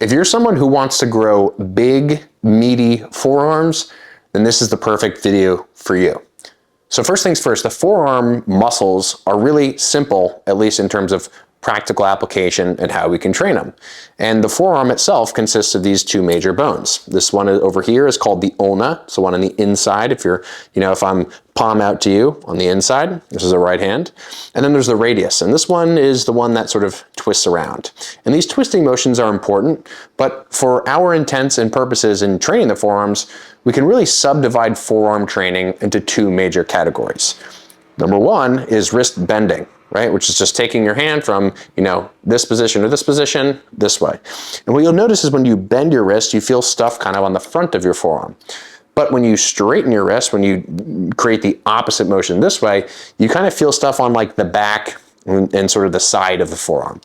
If you're someone who wants to grow big, meaty forearms, then this is the perfect video for you. So first things first, the forearm muscles are really simple, at least in terms of practical application and how we can train them. And the forearm itself consists of these two major bones. This one over here is called the ulna. It's the one on the inside. If you're, if I'm palm out to you on the inside, this is the right hand. And then there's the radius. And this one is the one that sort of twists around. And these twisting motions are important, but for our intents and purposes in training the forearms, we can really subdivide forearm training into two major categories. Number one is wrist bending, right? Which is just taking your hand from, this position or this position, this way. And what you'll notice is when you bend your wrist, you feel stuff kind of on the front of your forearm. But when you straighten your wrist, when you create the opposite motion this way, you kind of feel stuff on like the back and sort of the side of the forearm.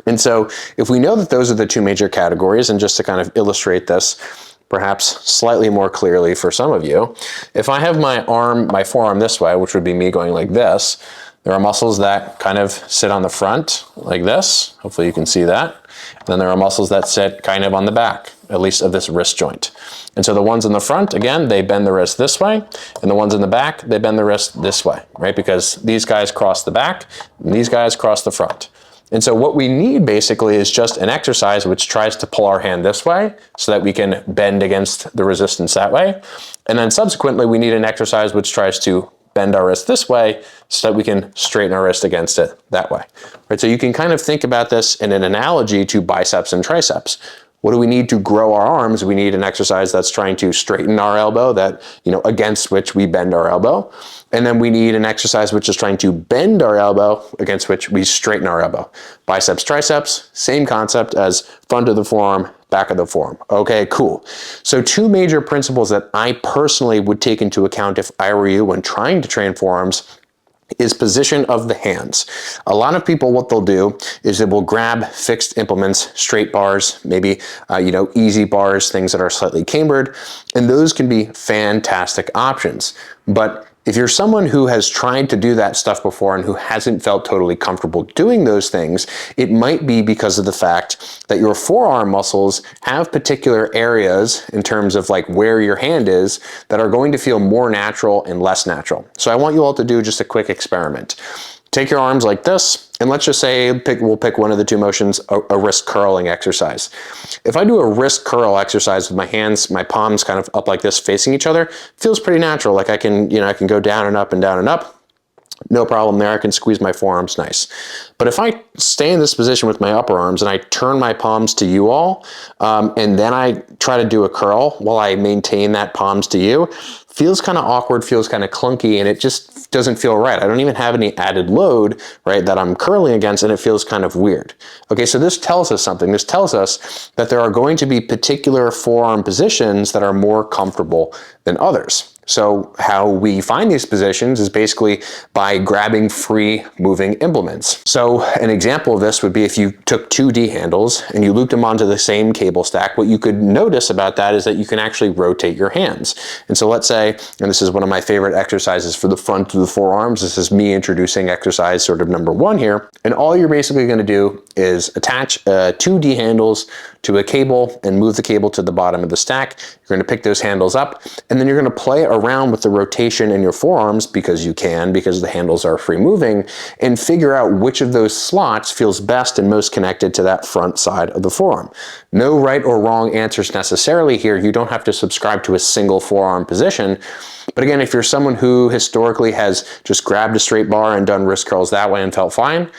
And so if we know that those are the two major categories, and just to kind of illustrate this, perhaps slightly more clearly for some of you, if I have my forearm this way, which would be me going like this, there are muscles that kind of sit on the front like this. Hopefully you can see that. And then there are muscles that sit kind of on the back, at least of this wrist joint. And so the ones in the front, again, they bend the wrist this way, and the ones in the back, they bend the wrist this way, right? Because these guys cross the back, and these guys cross the front. And so what we need basically is just an exercise which tries to pull our hand this way so that we can bend against the resistance that way. And then subsequently, we need an exercise which tries to bend our wrist this way so that we can straighten our wrist against it that way. Right? So you can kind of think about this in an analogy to biceps and triceps. What do we need to grow our arms? We need an exercise that's trying to straighten our elbow, that, against which we bend our elbow. And then we need an exercise which is trying to bend our elbow, against which we straighten our elbow. Biceps, triceps, same concept as front of the forearm, back of the forearm. Okay, cool. So two major principles that I personally would take into account if I were you when trying to train forearms is position of the hands. A lot of people, what they'll do is they will grab fixed implements, straight bars, maybe, easy bars, things that are slightly cambered, and those can be fantastic options. But if you're someone who has tried to do that stuff before and who hasn't felt totally comfortable doing those things, it might be because of the fact that your forearm muscles have particular areas in terms of like where your hand is that are going to feel more natural and less natural. So I want you all to do just a quick experiment. Take your arms like this, and let's just say we'll pick one of the two motions, a wrist curling exercise. If I do a wrist curl exercise with my hands, my palms kind of up like this facing each other, it feels pretty natural. Like I can go down and up and down and up. No problem there. I can squeeze my forearms nice. But if I stay in this position with my upper arms and I turn my palms to you all, and then I try to do a curl while I maintain that palms to you, feels kind of awkward, feels kind of clunky, and it just doesn't feel right. I don't even have any added load, right, that I'm curling against, and it feels kind of weird. Okay, so this tells us something. This tells us that there are going to be particular forearm positions that are more comfortable than others. So how we find these positions is basically by grabbing free moving implements. So an example of this would be if you took two D handles and you looped them onto the same cable stack. What you could notice about that is that you can actually rotate your hands. And so let's say, and this is one of my favorite exercises for the front of the forearms, this is me introducing exercise sort of number one here. And all you're basically going to do is attach two D handles to a cable and move the cable to the bottom of the stack. You're going to pick those handles up, and then you're going to play around with the rotation in your forearms because the handles are free moving, and figure out which of those slots feels best and most connected to that front side of the forearm. No right or wrong answers necessarily here. You don't have to subscribe to a single forearm position. But again, if you're someone who historically has just grabbed a straight bar and done wrist curls that way and felt fine,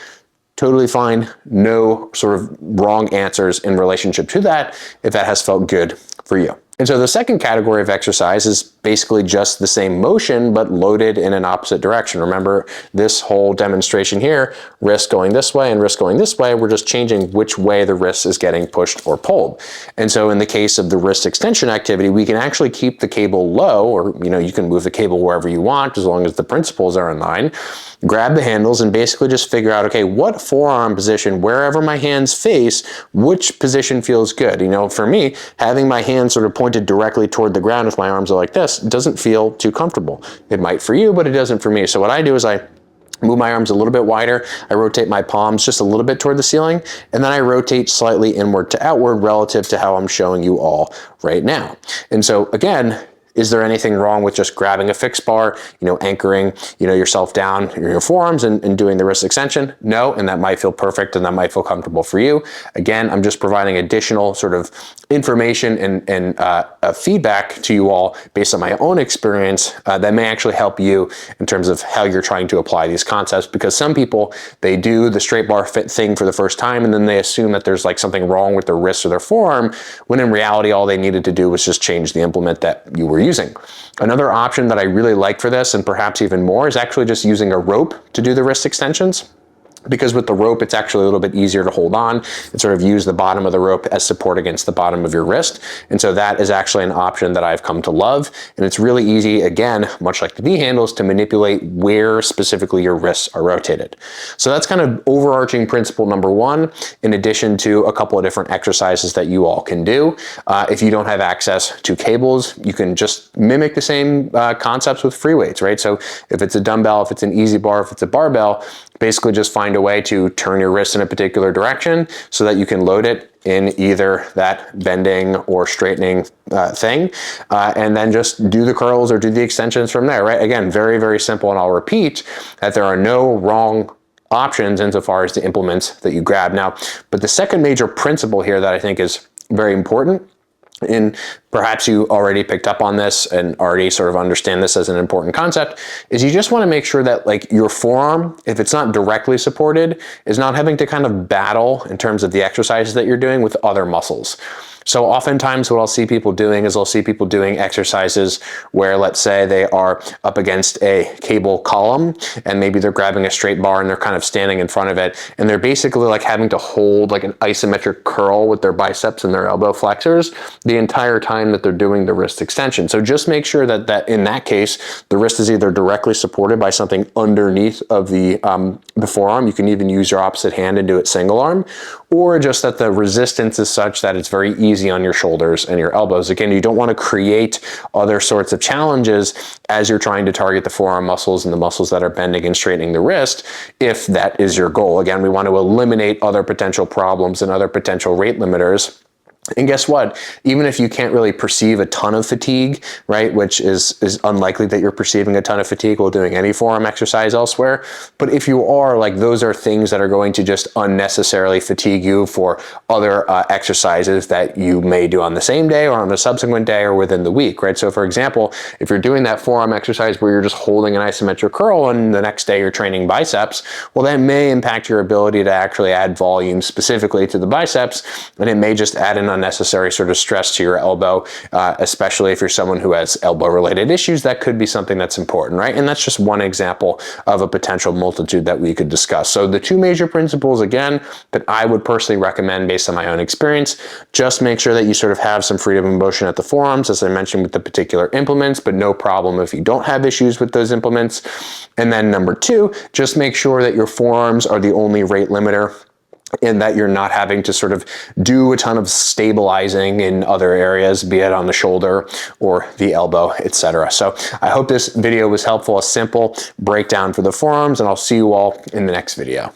totally fine. No sort of wrong answers in relationship to that if that has felt good for you. And so the second category of exercise is basically just the same motion, but loaded in an opposite direction. Remember this whole demonstration here, wrist going this way and wrist going this way, we're just changing which way the wrist is getting pushed or pulled. And so in the case of the wrist extension activity, we can actually keep the cable low, or you can move the cable wherever you want as long as the principles are in line. Grab the handles and basically just figure out, okay, what forearm position, wherever my hands face, which position feels good. For me, having my hands sort of pointed directly toward the ground if my arms are like this doesn't feel too comfortable. It might for you, but it doesn't for me. So what I do is I move my arms a little bit wider. I rotate my palms just a little bit toward the ceiling, and then I rotate slightly inward to outward relative to how I'm showing you all right now. And so again, is there anything wrong with just grabbing a fixed bar, anchoring, yourself down in your forearms and doing the wrist extension? No, and that might feel perfect and that might feel comfortable for you. Again, I'm just providing additional sort of information and feedback to you all based on my own experience that may actually help you in terms of how you're trying to apply these concepts, because some people, they do the straight bar fit thing for the first time and then they assume that there's like something wrong with their wrist or their forearm, when in reality all they needed to do was just change the implement that you were using. Another option that I really like for this, and perhaps even more, is actually just using a rope to do the wrist extensions. Because with the rope, it's actually a little bit easier to hold on and sort of use the bottom of the rope as support against the bottom of your wrist. And so that is actually an option that I've come to love. And it's really easy, again, much like the knee handles, to manipulate where specifically your wrists are rotated. So that's kind of overarching principle number one, in addition to a couple of different exercises that you all can do. If you don't have access to cables, you can just mimic the same concepts with free weights, right? So if it's a dumbbell, if it's an easy bar, if it's a barbell, basically just find a way to turn your wrist in a particular direction so that you can load it in either that bending or straightening thing, and then just do the curls or do the extensions from there, right? Again, very, very simple, and I'll repeat that there are no wrong options insofar as the implements that you grab. Now, but the second major principle here that I think is very important, and perhaps you already picked up on this and already sort of understand this as an important concept, is you just want to make sure that like your forearm, if it's not directly supported, is not having to kind of battle in terms of the exercises that you're doing with other muscles. So oftentimes what I'll see people doing is I'll see people doing exercises where, let's say, they are up against a cable column and maybe they're grabbing a straight bar and they're kind of standing in front of it, and they're basically like having to hold like an isometric curl with their biceps and their elbow flexors the entire time that they're doing the wrist extension. So just make sure that in that case, the wrist is either directly supported by something underneath of the forearm. You can even use your opposite hand and do it single arm, or just that the resistance is such that it's very easy on your shoulders and your elbows. Again, you don't want to create other sorts of challenges as you're trying to target the forearm muscles and the muscles that are bending and straightening the wrist, if that is your goal. Again, we want to eliminate other potential problems and other potential rate limiters. And guess what? Even if you can't really perceive a ton of fatigue, right, which is unlikely that you're perceiving a ton of fatigue while doing any forearm exercise elsewhere, but if you are, like, those are things that are going to just unnecessarily fatigue you for other exercises that you may do on the same day or on a subsequent day or within the week, right? So for example, if you're doing that forearm exercise where you're just holding an isometric curl and the next day you're training biceps, well, that may impact your ability to actually add volume specifically to the biceps, and it may just add an unnecessary sort of stress to your elbow, especially if you're someone who has elbow related issues. That could be something that's important, right? And that's just one example of a potential multitude that we could discuss. So the two major principles, again, that I would personally recommend based on my own experience: just make sure that you sort of have some freedom of motion at the forearms, as I mentioned with the particular implements, but no problem if you don't have issues with those implements. And then number two, just make sure that your forearms are the only rate limiter, and that you're not having to sort of do a ton of stabilizing in other areas, be it on the shoulder or the elbow, etc. So I hope this video was helpful, a simple breakdown for the forearms, and I'll see you all in the next video.